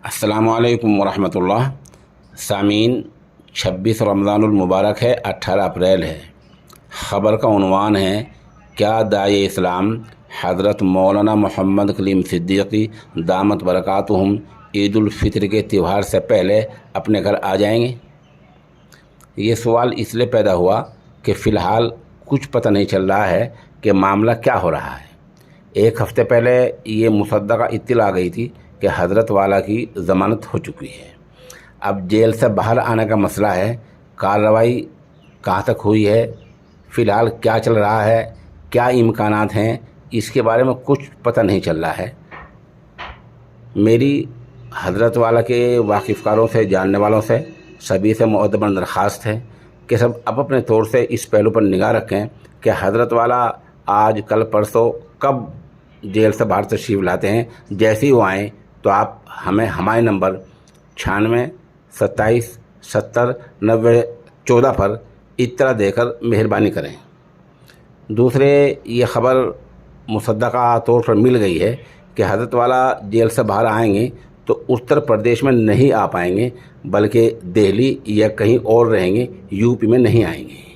السلام علیکم ورحمۃ اللہ۔ سامعین، 26 رمضان المبارک ہے، 18 اپریل ہے۔ خبر کا عنوان ہے کیا داعی اسلام حضرت مولانا محمد کلیم صدیقی دامت برکاتہم عید الفطر کے تہوار سے پہلے اپنے گھر آ جائیں گے؟ یہ سوال اس لیے پیدا ہوا کہ فی الحال کچھ پتہ نہیں چل رہا ہے کہ معاملہ کیا ہو رہا ہے۔ ایک ہفتے پہلے یہ مصدقہ اطلاع آ گئی تھی کہ حضرت والا کی ضمانت ہو چکی ہے۔ اب جیل سے باہر آنے کا مسئلہ ہے، کارروائی کہاں تک ہوئی ہے، فی الحال کیا چل رہا ہے، کیا امکانات ہیں، اس کے بارے میں کچھ پتہ نہیں چل رہا ہے۔ میری حضرت والا کے واقف کاروں سے، جاننے والوں سے، سبھی سے معتبر درخواست ہے کہ سب اپنے طور سے اس پہلو پر نگاہ رکھیں کہ حضرت والا آج کل پرسوں کب جیل سے باہر تشریف لاتے ہیں۔ جیسے ہی وہ آئیں تو آپ ہمیں ہمارے نمبر 96 27 70 90 14 پر اطلاع دے کر مہربانی کریں۔ دوسرے، یہ خبر مصدقہ طور پر مل گئی ہے کہ حضرت والا جیل سے باہر آئیں گے تو اتر پردیش میں نہیں آ پائیں گے، بلکہ دہلی یا کہیں اور رہیں گے، یو پی میں نہیں آئیں گے۔